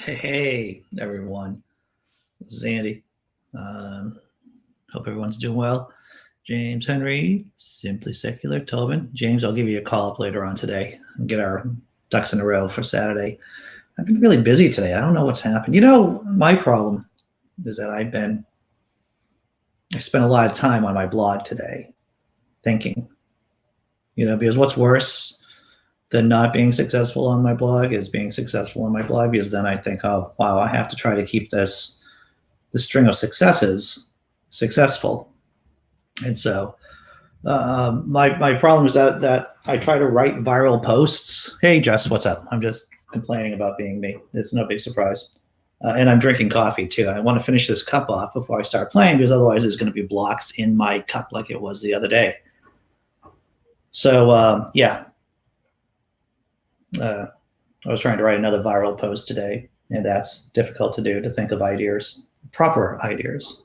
Hey, everyone. This is Andy. Hope everyone's doing well. James Henry, Simply Secular, Tobin. James, I'll give you a call up later on today and get our ducks in a row for Saturday. I've been really busy today. I don't know what's happened. My problem is that I spent a lot of time on my blog today thinking, because what's worse than not being successful on my blog is being successful on my blog, because then I think, oh, wow, I have to try to keep the string of successes successful. And so my problem is that I try to write viral posts. Hey, Jess, what's up? I'm just complaining about being me. It's no big surprise. And I'm drinking coffee, too. I want to finish this cup off before I start playing, because otherwise there's going to be blocks in my cup like it was the other day. So, I was trying to write another viral post today, and that's difficult to do, to think of ideas, proper ideas.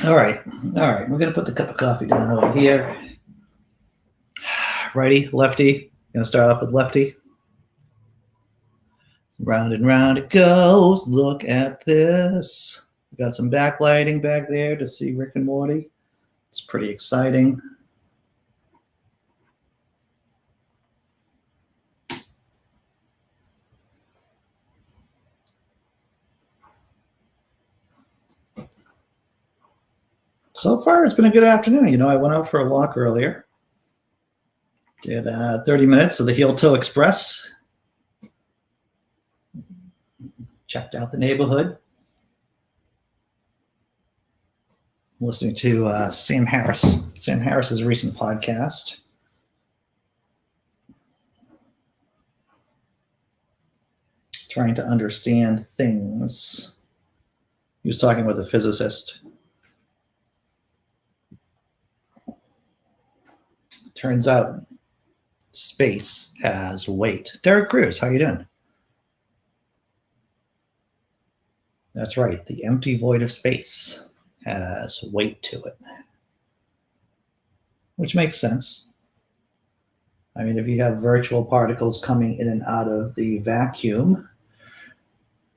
All right. We're going to put the cup of coffee down over here. Righty, lefty. Going to start off with lefty. Round and round it goes. Look at this. We've got some backlighting back there to see Rick and Morty. It's pretty exciting. So far, it's been a good afternoon. I went out for a walk earlier. Did 30 minutes of the Heel Toe Express. Checked out the neighborhood. I'm listening to Sam Harris's recent podcast. Trying to understand things. He was talking with a physicist. Turns out space has weight. Derek Cruz, how you doing? That's right. The empty void of space has weight to it, which makes sense. I mean, if you have virtual particles coming in and out of the vacuum,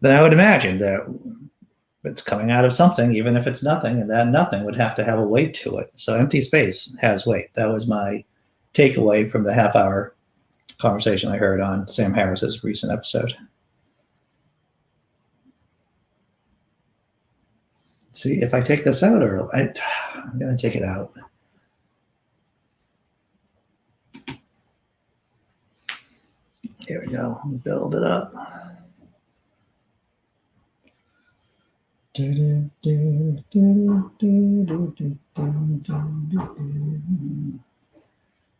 then I would imagine that it's coming out of something, even if it's nothing, and that nothing would have to have a weight to it. So empty space has weight. That was my takeaway from the half-hour conversation I heard on Sam Harris's recent episode. See, if I take this out, or I'm going to take it out. Here we go. Build it up.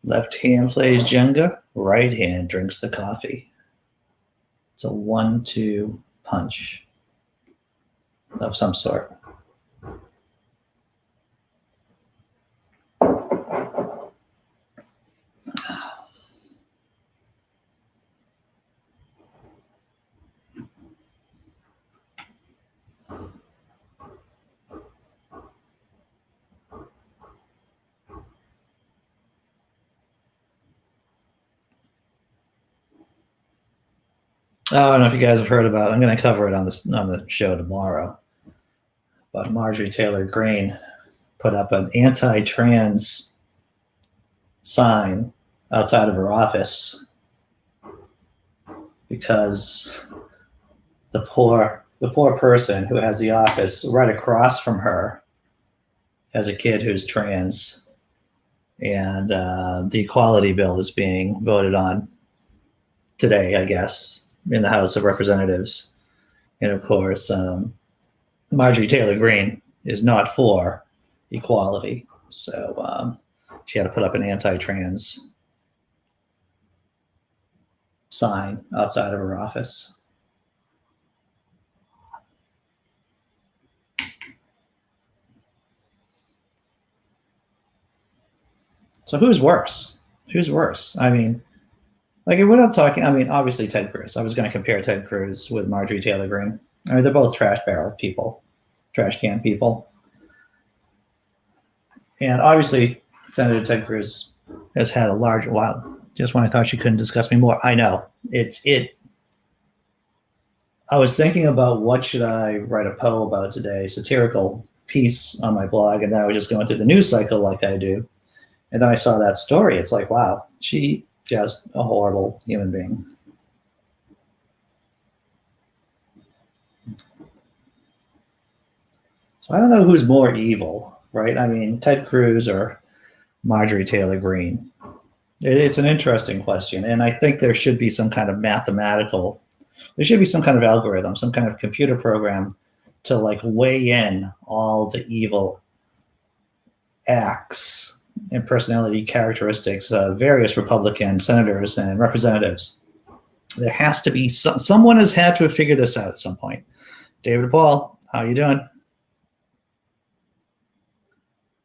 Left hand plays Jenga, right hand drinks the coffee. It's a 1-2 punch of some sort. I don't know if you guys have heard about it. I'm going to cover it on the show tomorrow. But Marjorie Taylor Greene put up an anti-trans sign outside of her office because the poor person who has the office right across from her has a kid who's trans, and the equality bill is being voted on today, I guess, in the House of Representatives. And of course, Marjorie Taylor Greene is not for equality. So she had to put up an anti-trans sign outside of her office. So who's worse? I mean, like, we're not talking, obviously Ted Cruz. I was going to compare Ted Cruz with Marjorie Taylor Greene. They're both trash can people. And obviously, Senator Ted Cruz has had a large, Just when I thought she couldn't discuss me more. I know. I was thinking about what should I write a poem about today, satirical piece on my blog, and then I was just going through the news cycle like I do. And then I saw that story. It's like, wow, she just a horrible human being. So I don't know who's more evil, right? I mean, Ted Cruz or Marjorie Taylor Greene. It's an interesting question. And I think there should be some kind of there should be some kind of algorithm, some kind of computer program to like weigh in all the evil acts and personality characteristics of various Republican senators and representatives. There has to be someone has had to have figured this out at some point. David Paul, how you doing?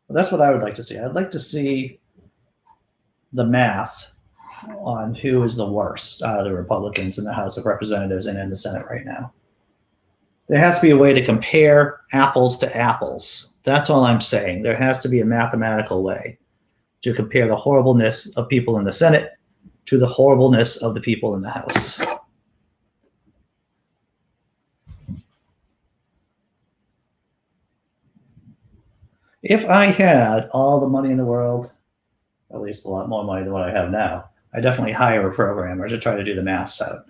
Well, that's what I would like to see. I'd like to see the math on who is the worst out of the Republicans in the House of Representatives and in the Senate right now. There has to be a way to compare apples to apples. That's all I'm saying. There has to be a mathematical way to compare the horribleness of people in the Senate to the horribleness of the people in the House. If I had all the money in the world, at least a lot more money than what I have now, I definitely hire a programmer to try to do the maths out.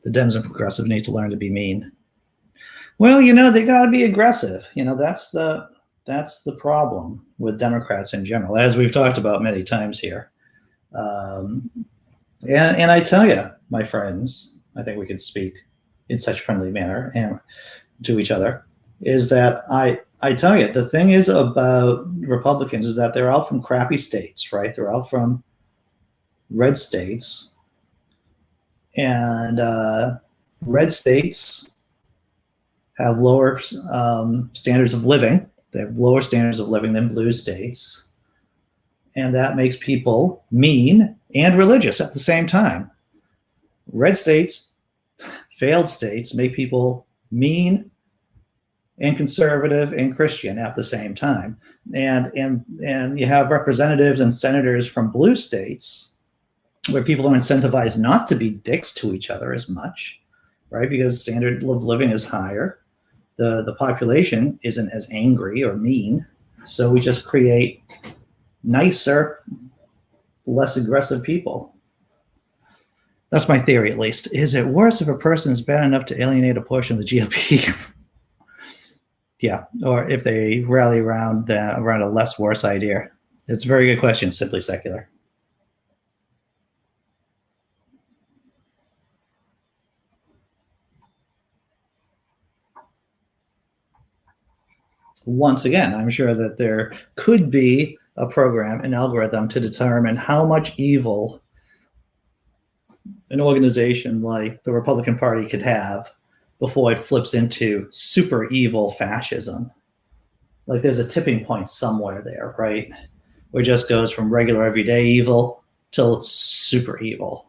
The Dems and progressives need to learn to be mean. Well, they got to be aggressive. That's the problem with Democrats in general, as we've talked about many times here. And I tell you, my friends, I think we could speak in such a friendly manner and to each other, is that I tell you, the thing is about Republicans is that they're all from crappy states, right? They're all from red states. And red states have lower standards of living. They have lower standards of living than blue states. And that makes people mean and religious at the same time. Red states, failed states, make people mean and conservative and Christian at the same time. And you have representatives and senators from blue states where people are incentivized not to be dicks to each other as much, right? Because standard of living is higher. The population isn't as angry or mean. So we just create nicer, less aggressive people. That's my theory, at least. Is it worse if a person is bad enough to alienate a portion of the GOP? Yeah, or if they rally around a less worse idea? It's a very good question, Simply Secular. Once again, I'm sure that there could be a program, an algorithm to determine how much evil an organization like the Republican Party could have before it flips into super evil fascism. Like there's a tipping point somewhere there, right? Where it just goes from regular everyday evil till it's super evil.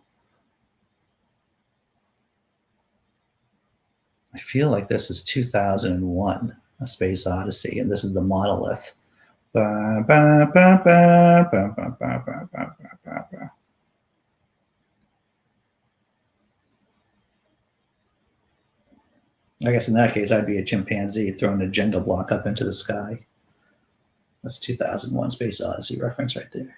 I feel like this is 2001, A Space Odyssey, and this is the monolith. I guess in that case, I'd be a chimpanzee throwing a Jenga block up into the sky. That's 2001 Space Odyssey reference right there.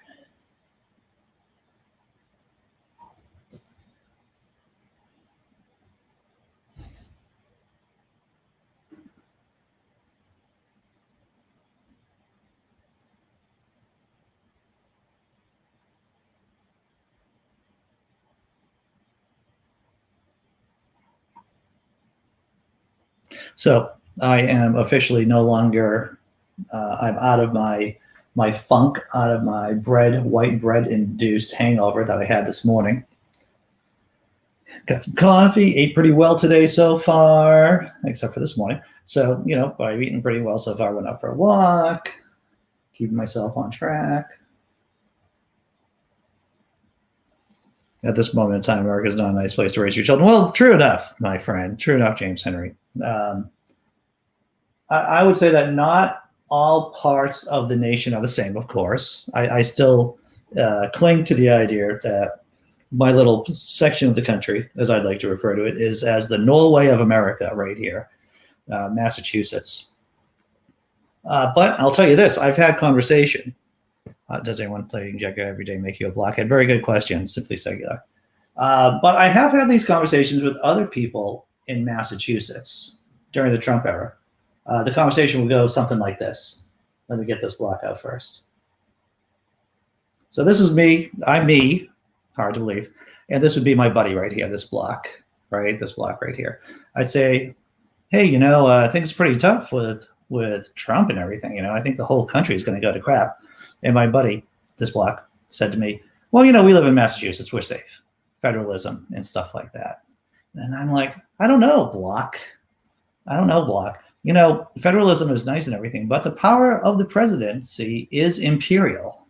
So I am officially no longer, I'm out of my funk, out of my white bread induced hangover that I had this morning. Got some coffee, ate pretty well today so far, except for this morning. So, I've eaten pretty well so far. Went out for a walk, keeping myself on track. at this moment in time, America is not a nice place to raise your children. Well, true enough, my friend. True enough, James Henry. I would say that not all parts of the nation are the same, of course. I still cling to the idea that my little section of the country, as I'd like to refer to it, is as the Norway of America right here, Massachusetts. But I'll tell you this, I've had conversation. Does anyone playing Jenga every day make you a blockhead? Very good question, simply singular. But I have had these conversations with other people in Massachusetts during the Trump era. The conversation will go something like this. Let me get this block out first. So this is me. I'm me. Hard to believe. And this would be my buddy right here, this block, right? This block right here. I'd say, hey, you know, I think it's pretty tough with Trump and everything. You know, I think the whole country is going to go to crap. And my buddy, this block, said to me, well, you know, we live in Massachusetts. We're safe. Federalism and stuff like that. And I'm like, I don't know, block. I don't know, block. You know, federalism is nice and everything, but the power of the presidency is imperial.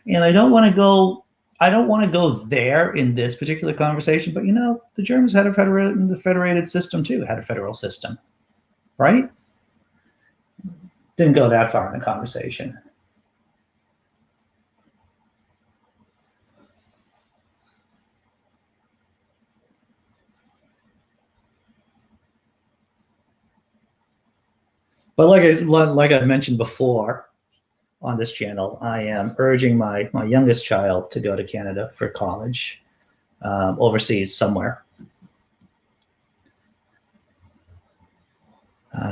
And I don't want to go there in this particular conversation, but you know, the Germans had the federated system too, had a federal system, right? Didn't go that far in the conversation. But like I mentioned before on this channel, I am urging my youngest child to go to Canada for college, overseas somewhere.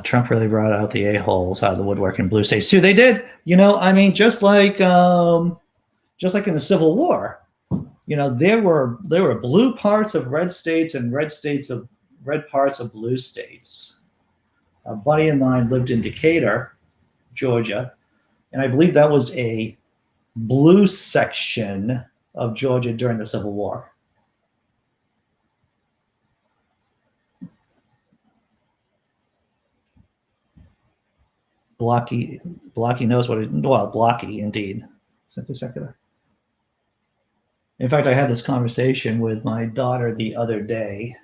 Trump really brought out the a-holes out of the woodwork in blue states too. They did, you know. I mean, just like in the Civil War, you know, there were blue parts of red states and red parts of blue states. A buddy of mine lived in Decatur, Georgia, and I believe that was a blue section of Georgia during the Civil War. Blocky knows what it, well, blocky indeed, simply secular. In fact, I had this conversation with my daughter the other day.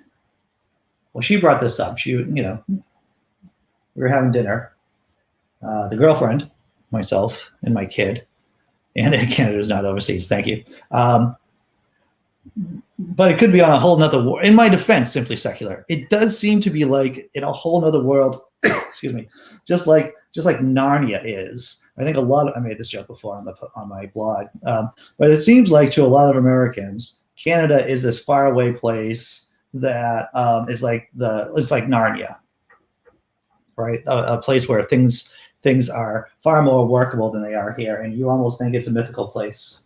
Well, she brought this up. She, you know, we were having dinner. The girlfriend, myself, and my kid, and Canada's not overseas. Thank you. But it could be on a whole nother war. In my defense, simply secular. It does seem to be like in a whole nother world. Excuse me. Just like Narnia is. I think I made this joke before on my blog. But it seems like to a lot of Americans, Canada is this faraway place that is like it's like Narnia, right? A place where things are far more workable than they are here, and you almost think it's a mythical place.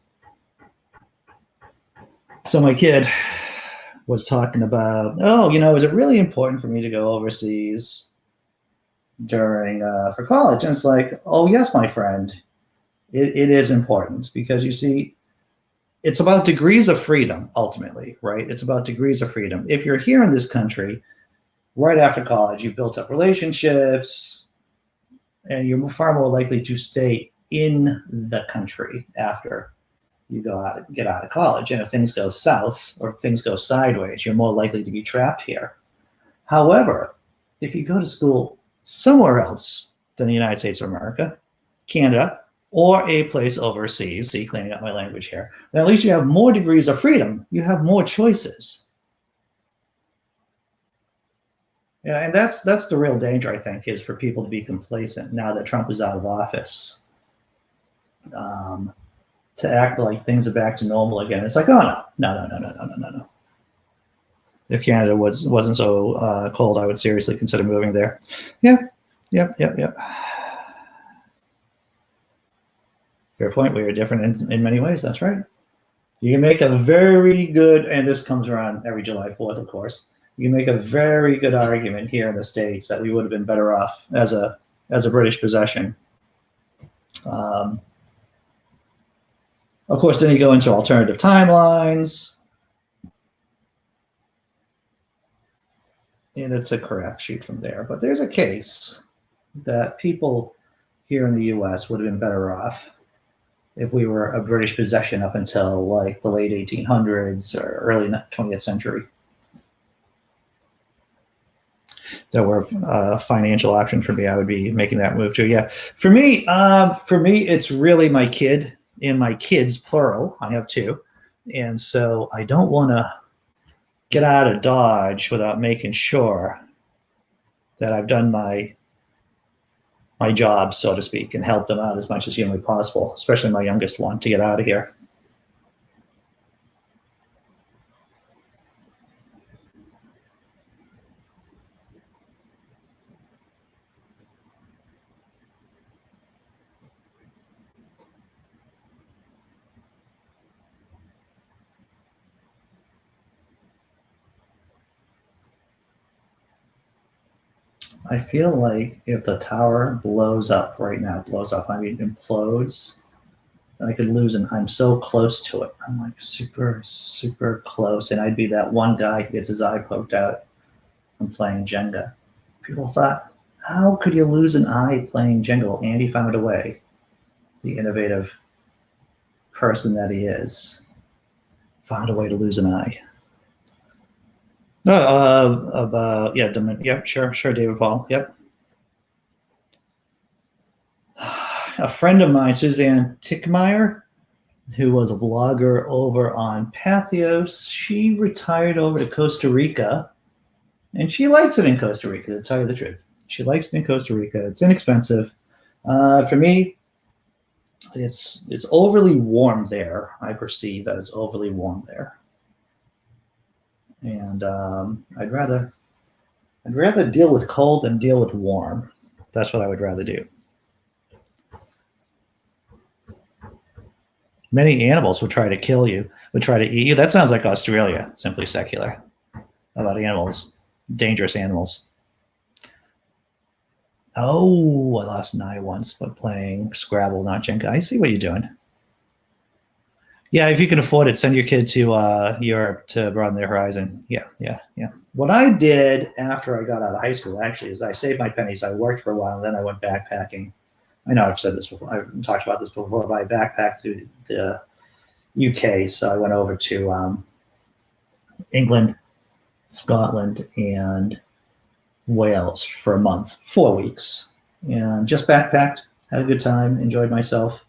So my kid was talking about, oh, you know, is it really important for me to go overseas during for college? And it's like, oh yes, my friend, it is important, because you see, it's about degrees of freedom ultimately, right? It's about degrees of freedom. If you're here in this country, right after college, you've built up relationships, and you're far more likely to stay in the country after you get out of college. And if things go south or things go sideways, you're more likely to be trapped here. However, if you go to school somewhere else than the United States of America, Canada, or a place overseas, see, cleaning up my language here, then at least you have more degrees of freedom. You have more choices. Yeah, and that's the real danger, I think, is for people to be complacent now that Trump is out of office. To act like things are back to normal again. It's like, oh no. If Canada wasn't so cold, I would seriously consider moving there. Yep. Fair point. We are different in many ways. That's right. You can make a very good, and this comes around every July 4th, of course. You can make a very good argument here in the States that we would have been better off as a British possession. Of course, then you go into alternative timelines, and it's a crapshoot from there. But there's a case that people here in the U.S. would have been better off if we were a British possession up until like the late 1800s or early 20th century. That were a financial option for me, I would be making that move too. Yeah, for me, it's really my kid and my kids, plural. I have two, and so I don't want to get out of Dodge without making sure that I've done my job, so to speak, and help them out as much as humanly possible, especially my youngest one, to get out of here. I feel like if the tower blows up right now, I mean implodes, then I could lose, and I'm so close to it. I'm like super, super close, and I'd be that one guy who gets his eye poked out from playing Jenga. People thought, how could you lose an eye playing Jenga? Well, Andy found a way. The innovative person that he is found a way to lose an eye. No, yep, sure, David Paul, yep. A friend of mine, Suzanne Tickmeyer, who was a blogger over on Pathos, she retired over to Costa Rica, and she likes it in Costa Rica, to tell you the truth. She likes it in Costa Rica. It's inexpensive. For me, it's overly warm there. I perceive that it's overly warm there, and I'd rather deal with cold than deal with warm. That's what I would rather do. Many animals would try to kill you, would try to eat you. That sounds like Australia, simply secular. About animals, dangerous animals. Oh, I lost an eye once by playing Scrabble, not Jenga. I see what you're doing. Yeah, if you can afford it, send your kid to Europe to broaden their horizon. Yeah. What I did after I got out of high school, actually, is I saved my pennies. I worked for a while, and then I went backpacking. I know I've said this before. I've talked about this before, but I backpacked through the UK. So I went over to England, Scotland, and Wales for a month, 4 weeks, and just backpacked, had a good time, enjoyed myself.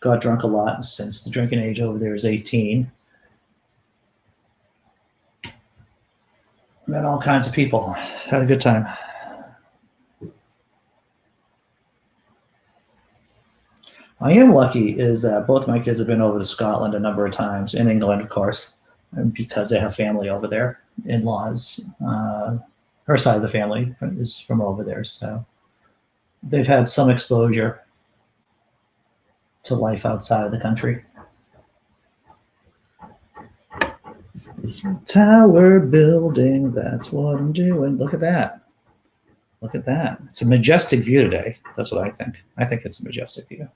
Got drunk a lot, since the drinking age over there is 18. Met all kinds of people, had a good time. I am lucky is that both my kids have been over to Scotland a number of times, in England, of course, because they have family over there, in-laws. Her side of the family is from over there, so they've had some exposure to life outside of the country. Tower building, that's what I'm doing. Look at that. Look at that. It's a majestic view today. That's what I think. I think it's a majestic view.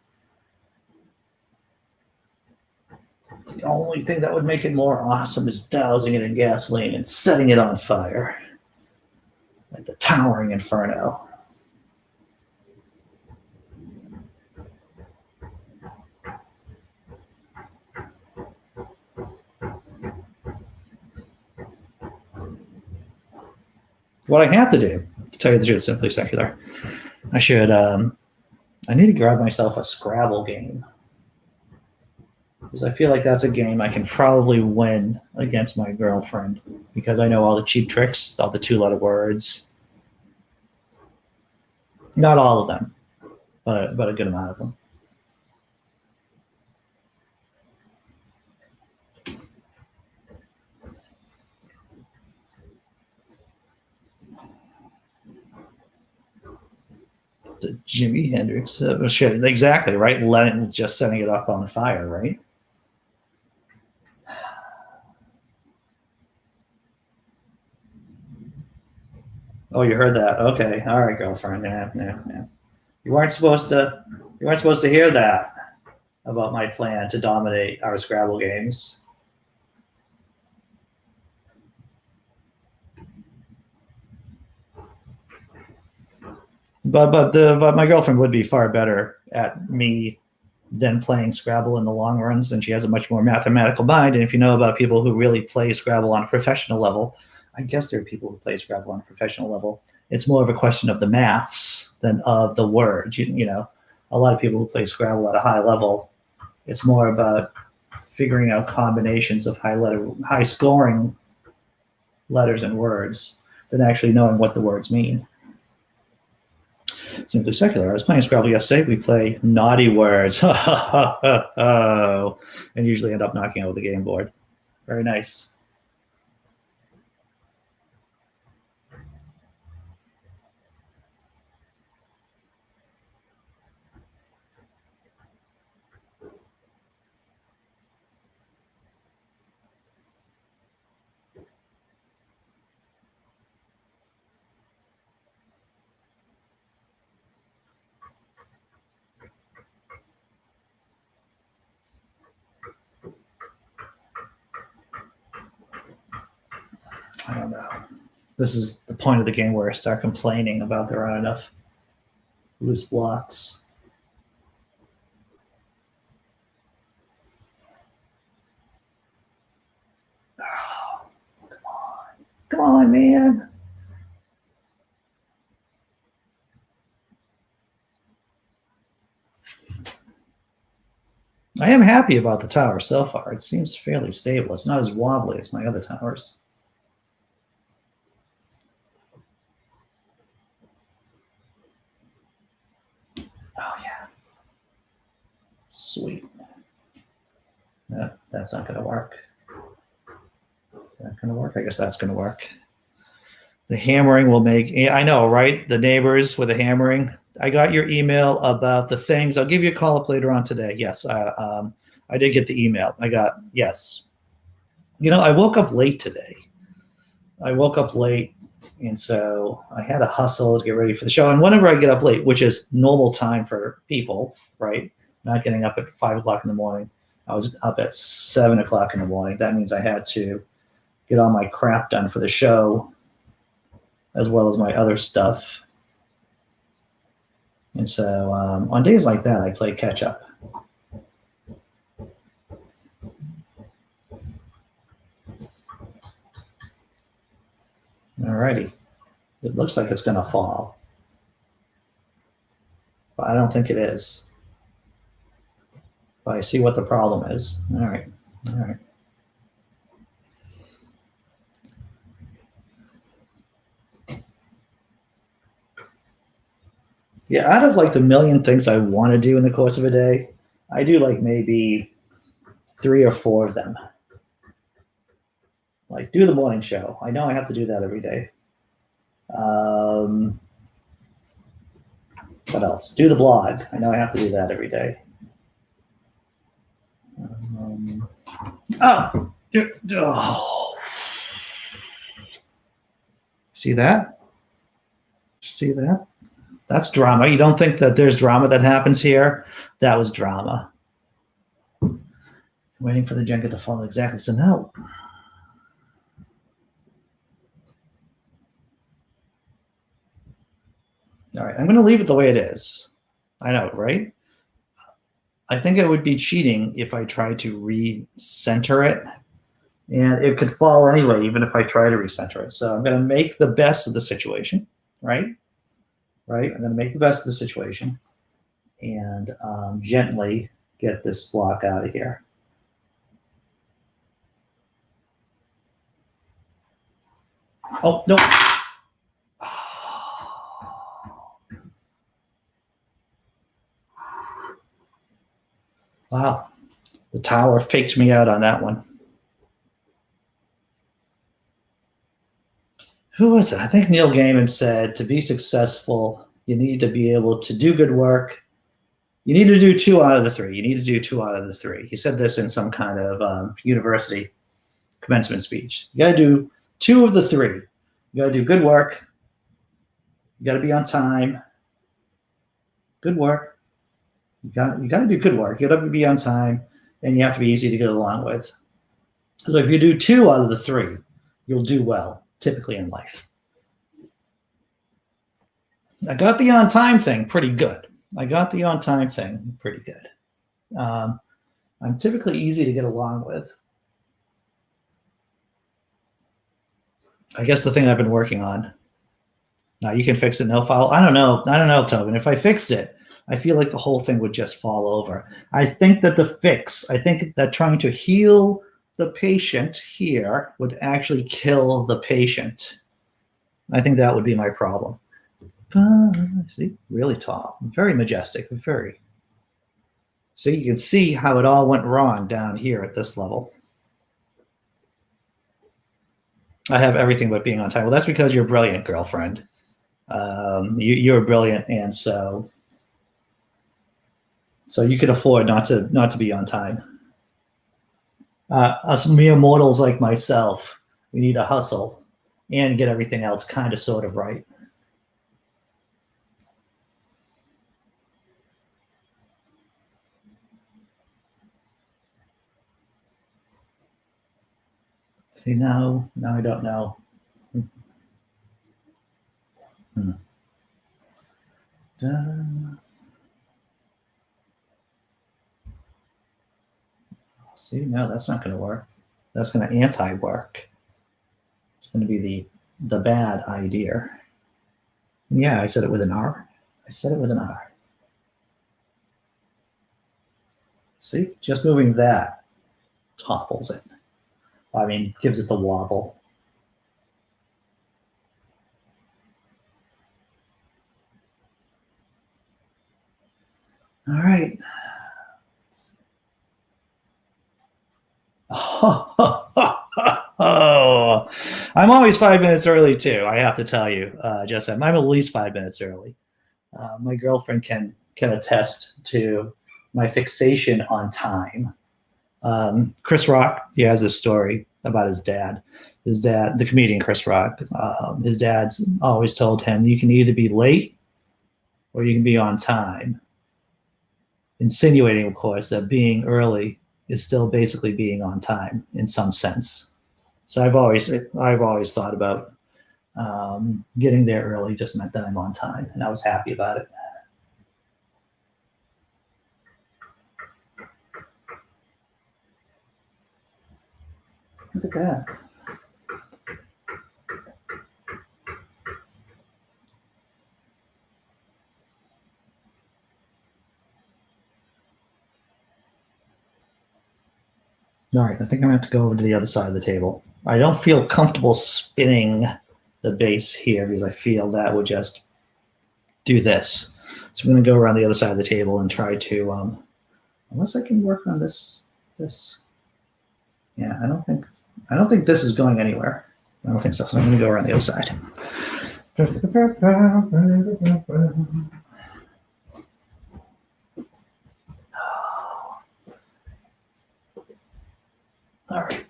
The only thing that would make it more awesome is dousing it in gasoline and setting it on fire. Like the towering inferno. What I have to do, to tell you the truth, simply secular, I need to grab myself a Scrabble game. Because I feel like that's a game I can probably win against my girlfriend, because I know all the cheap tricks, all the two-letter words. Not all of them, but a good amount of them. The Jimi Hendrix, shit, exactly, right? Lennon just setting it up on fire, right? Oh, you heard that? Okay, all right, girlfriend. Yeah. You weren't supposed to hear that about my plan to dominate our Scrabble games. But my girlfriend would be far better at me than playing Scrabble in the long runs, and she has a much more mathematical mind. And if you know about people who really play Scrabble on a professional level, I guess there are people who play Scrabble on a professional level. It's more of a question of the maths than of the words. You know, a lot of people who play Scrabble at a high level, it's more about figuring out combinations of high scoring letters and words than actually knowing what the words mean. Simply Secular. I was playing Scrabble yesterday. We play naughty words, and usually end up knocking over the game board. Very nice. I don't know. This is the point of the game where I start complaining about there aren't enough loose blocks. Oh, come on, man. I am happy about the tower so far. It seems fairly stable. It's not as wobbly as my other towers. Oh, yeah. Sweet. No, that's not going to work. Is that going to work? I guess that's going to work. The hammering will make, I know, right? The neighbors with the hammering. I got your email about the things. I'll give you a call up later on today. Yes, I did get the email. Yes. You know, I woke up late today. And so I had to hustle to get ready for the show. And whenever I get up late, which is normal time for people, right? Not getting up at 5 o'clock in the morning. I was up at 7 o'clock in the morning. That means I had to get all my crap done for the show, as well as my other stuff. And so on days like that, I play catch up. Alrighty. It looks like it's going to fall, but I don't think it is. But I see what the problem is. All right. Yeah, out of like the million things I want to do in the course of a day, I do like maybe 3 or 4 of them. Like do the morning show. I know I have to do that every day. What else? Do the blog. I know I have to do that every day. See that? See that? That's drama. You don't think that there's drama that happens here? That was drama. Waiting for the Jenga to fall exactly. So no. All right, I'm going to leave it the way it is. I know, right? I think it would be cheating if I tried to recenter it. And it could fall anyway, even if I try to recenter it. So I'm going to make the best of the situation, right? I'm going to make the best of the situation and gently get this block out of here. Oh, no. Wow. The tower faked me out on that one. Who was it? I think Neil Gaiman said to be successful, you need to be able to do good work. You need to do 2 out of the 3. You need to do 2 out of the 3. He said this in some kind of university commencement speech. You got to do 2 of the 3. You got to do good work. You got to be on time. Good work. You got to do good work. You got to be on time, and you have to be easy to get along with. So if you do 2 out of the 3, you'll do well, typically in life. I got the on time thing pretty good. I'm typically easy to get along with. I guess the thing I've been working on. Now you can fix it, no foul. I don't know, Tobin. If I fixed it, I feel like the whole thing would just fall over. I think that trying to heal the patient here would actually kill the patient. I think that would be my problem. See, really tall, very majestic, very. So you can see how it all went wrong down here at this level. I have everything but being on time. Well, that's because you're brilliant, girlfriend. You're brilliant, and so you can afford not to be on time. Us mere mortals like myself, we need to hustle and get everything else kind of sort of right. See, now I don't know. See, no, that's not going to work. That's going to anti-work. It's going to be the bad idea. Yeah, I said it with an R. I said it with an R. See, just moving that topples it. I mean, gives it the wobble. All right. Oh, I'm always 5 minutes early too. I have to tell you, Jess M. I'm at least 5 minutes early. My girlfriend can attest to my fixation on time. Chris Rock, he has this story about his dad. His dad, the comedian Chris Rock, his dad's always told him, you can either be late or you can be on time. Insinuating, of course, that being early is still basically being on time in some sense. So I've always thought about getting there early just meant that I'm on time, and I was happy about it. Look at that. All right, I think I'm gonna have to go over to the other side of the table. I don't feel comfortable spinning the base here because I feel that would just do this. So I'm gonna go around the other side of the table and try to, unless I can work on this. Yeah, I don't think this is going anywhere. I don't think so. So I'm gonna go around the other side. All right.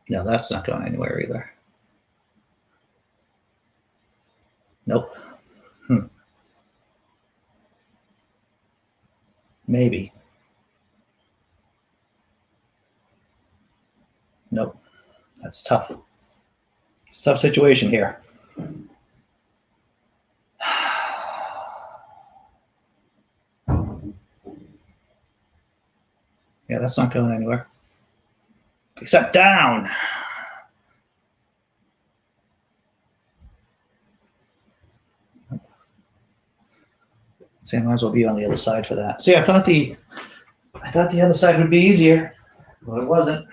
No, that's not going anywhere either. Nope. Maybe. Nope. That's tough. It's a tough situation here. Yeah, that's not going anywhere. Except down. See, I might as well be on the other side for that. See, I thought the other side would be easier, but it wasn't.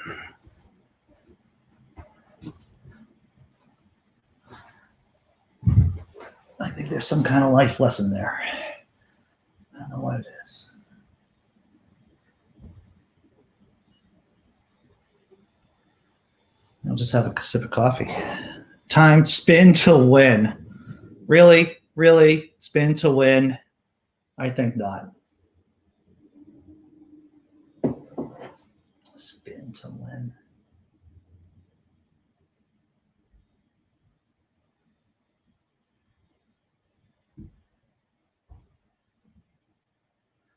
I think there's some kind of life lesson there. I don't know what it is. I'll just have a sip of coffee. Time spin to win. Really? Really? Spin to win? I think not. Spin to win.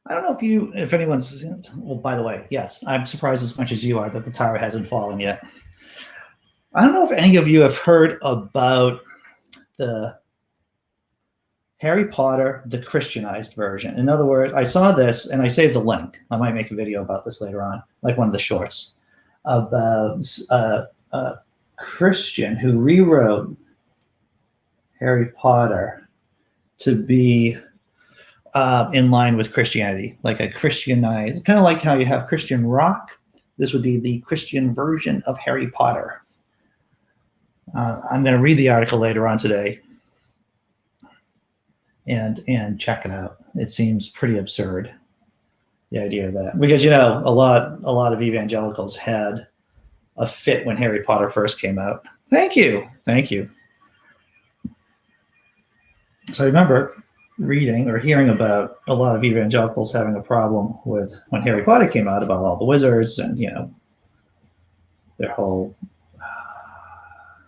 I don't know if anyone's, well, by the way, yes, I'm surprised as much as you are that the tower hasn't fallen yet. I don't know if any of you have heard about the Harry Potter, the Christianized version. In other words, I saw this and I saved the link. I might make a video about this later on, like one of the shorts, about a Christian who rewrote Harry Potter to be in line with Christianity, like a Christianized, kind of like how you have Christian rock. This would be the Christian version of Harry Potter. I'm going to read the article later on today and check it out. It seems pretty absurd, the idea of that, because a lot of evangelicals had a fit when Harry Potter first came out. Thank you. So I remember reading or hearing about a lot of evangelicals having a problem with when Harry Potter came out, about all the wizards and their whole.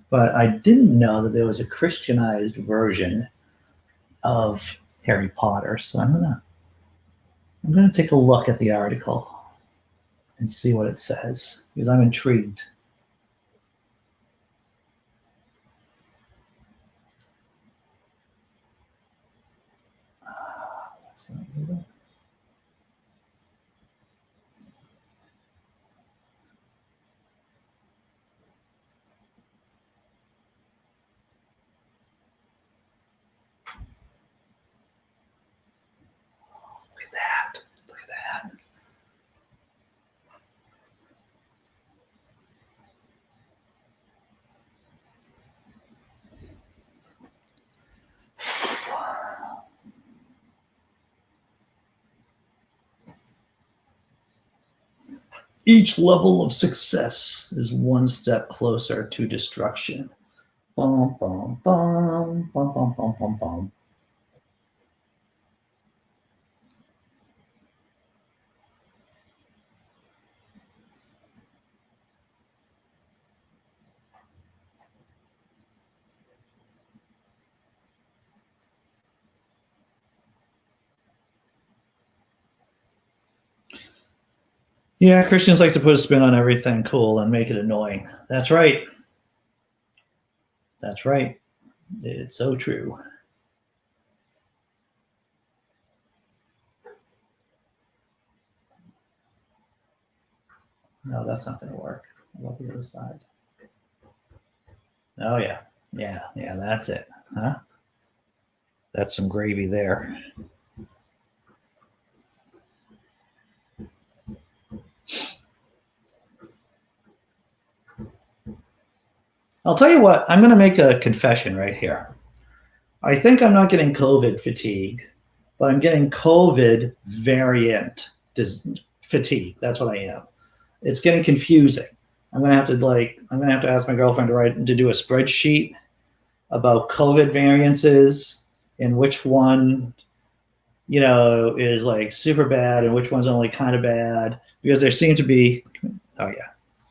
But I didn't know that there was a Christianized version of Harry Potter. So I'm gonna take a look at the article and see what it says, because I'm intrigued. That's not good. Look at that. Each level of success is one step closer to destruction. Bum, bum, bum, bum, bum, bum, bum, bum. Yeah, Christians like to put a spin on everything cool and make it annoying. That's right. It's so true. No, that's not going to work. What about the other side? Oh, yeah. That's it. Huh? That's some gravy there. I'll tell you what, I'm going to make a confession right here. I think I'm not getting COVID fatigue, but I'm getting COVID variant fatigue. That's what I am. It's getting confusing. I'm going to have to ask my girlfriend to do a spreadsheet about COVID variances and which one, is like super bad and which one's only kind of bad, because there seem to be,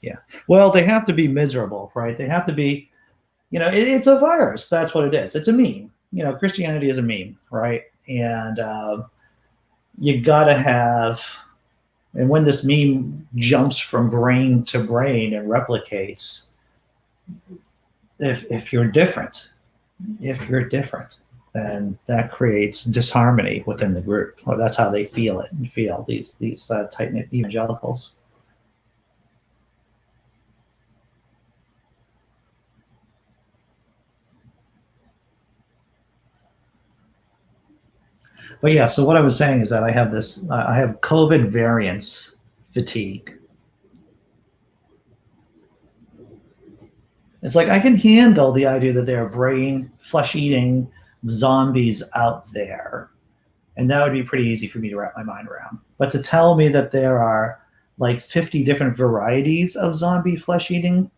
yeah. Well, they have to be miserable, right? They have to be, it's a virus. That's what it is. It's a meme. Christianity is a meme, right? And you got to have, and when this meme jumps from brain to brain and replicates, if you're different, then that creates disharmony within the group. Or that's how they feel these tight-knit evangelicals. But yeah, so what I was saying is that I have COVID variance fatigue. It's like I can handle the idea that there are brain flesh-eating zombies out there, and that would be pretty easy for me to wrap my mind around. But to tell me that there are like 50 different varieties of zombie flesh-eating,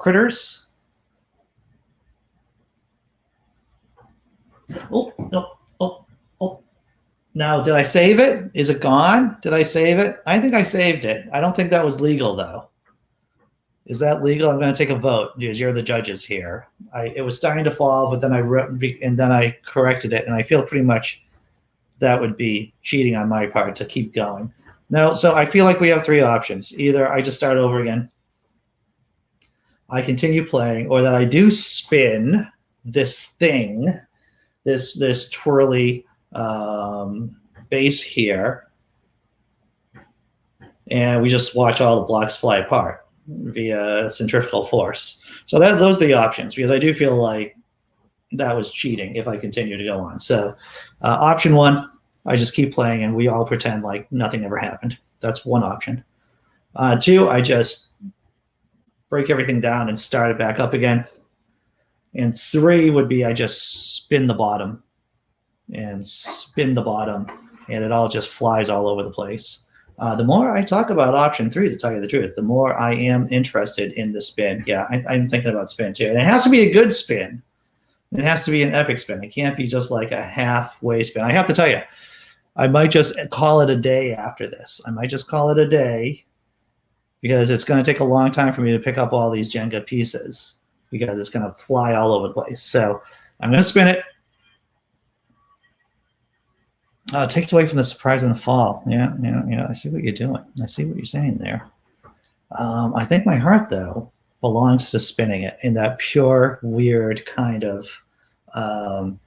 critters. Oh. Now, did I save it? Is it gone? Did I save it? I think I saved it. I don't think that was legal, though. Is that legal? I'm going to take a vote because you're the judges here. It was starting to fall, but then I corrected it, and I feel pretty much that would be cheating on my part to keep going. No, so I feel like we have 3 options. Either I just start over again, I continue playing, or that I do spin this thing, this twirly base here, and we just watch all the blocks fly apart via centrifugal force. So those are the options, because I do feel like that was cheating if I continue to go on. So option 1, I just keep playing and we all pretend like nothing ever happened. That's one option. 2, I just break everything down and start it back up again. And 3 would be I just spin the bottom, and it all just flies all over the place. The more I talk about option 3, to tell you the truth, the more I am interested in the spin. Yeah, I'm thinking about spin too. And it has to be a good spin. It has to be an epic spin. It can't be just like a halfway spin. I have to tell you, I might just call it a day after this. I might just call it a day, because it's going to take a long time for me to pick up all these Jenga pieces, because it's going to fly all over the place. So I'm going to spin it. It takes away from the surprise in the fall. Yeah. I see what you're doing. I see what you're saying there. I think my heart, though, belongs to spinning it in that pure, weird kind of. I'm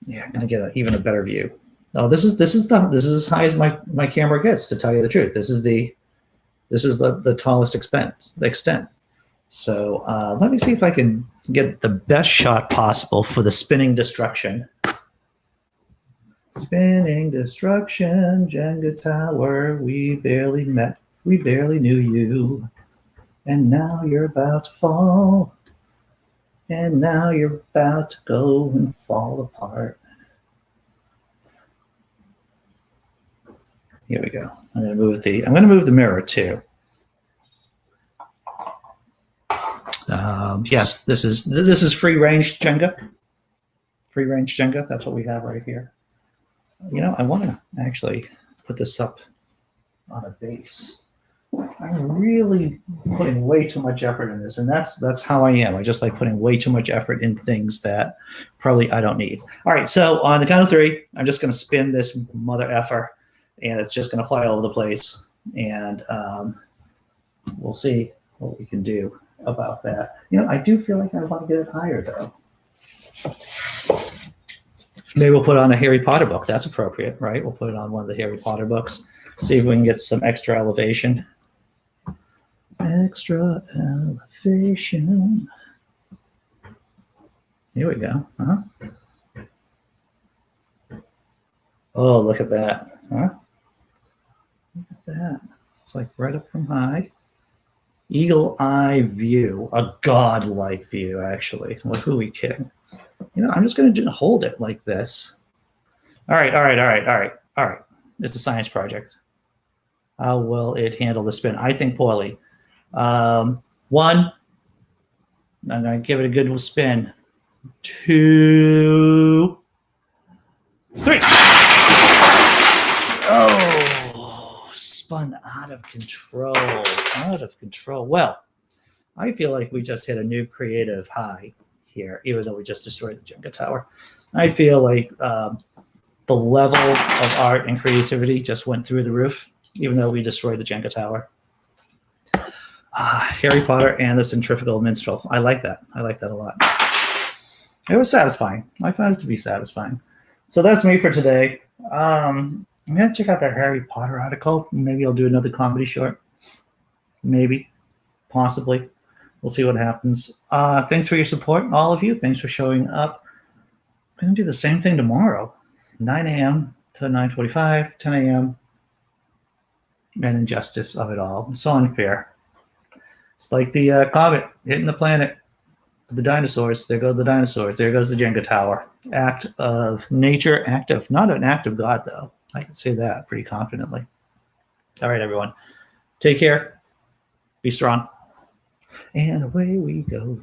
going to get even a better view. Oh, this is as high as my camera gets, to tell you the truth. This is the tallest extent. So let me see if I can get the best shot possible for the spinning destruction. Spinning destruction, Jenga tower, we barely met, we barely knew you, and now you're about to fall, and now you're about to go and fall apart. Here we go. I'm going to move the mirror too. Yes, this is free range Jenga. Free range Jenga. That's what we have right here. I want to actually put this up on a base. I'm really putting way too much effort in this, and that's how I am. I just like putting way too much effort in things that probably I don't need. All right, so on the count of 3, I'm just going to spin this mother effer, and it's just going to fly all over the place, and we'll see what we can do about that. I do feel like I want to get it higher, though. Maybe we'll put it on a Harry Potter book. That's appropriate, right? We'll put it on one of the Harry Potter books. See if we can get some extra elevation. Extra elevation. Here we go. Oh, look at that. Look at that. It's like right up from high. Eagle eye view. A godlike view, actually. Well, who are we kidding? I'm just going to hold it like this. All right. It's a science project. How will it handle the spin? I think poorly. 1, I'm going to give it a good spin. 2, 3. Oh, spun out of control. Well, I feel like we just hit a new creative high here, even though we just destroyed the Jenga tower. I feel like the level of art and creativity just went through the roof, even though we destroyed the Jenga tower. Harry Potter and the centrifugal minstrel. I like that. I like that a lot. It was satisfying. I found it to be satisfying. So that's me for today. I'm going to check out that Harry Potter article. Maybe I'll do another comedy short. Maybe. Possibly. We'll see what happens. Thanks for your support, all of you. Thanks for showing up. I'm going to do the same thing tomorrow. 9 a.m. to 9:45, 10 a.m. And injustice of it all. It's so unfair. It's like the comet hitting the planet. The dinosaurs. There go the dinosaurs. There goes the Jenga tower. Act of nature. Not an act of God, though. I can say that pretty confidently. All right, everyone. Take care. Be strong. And away we go.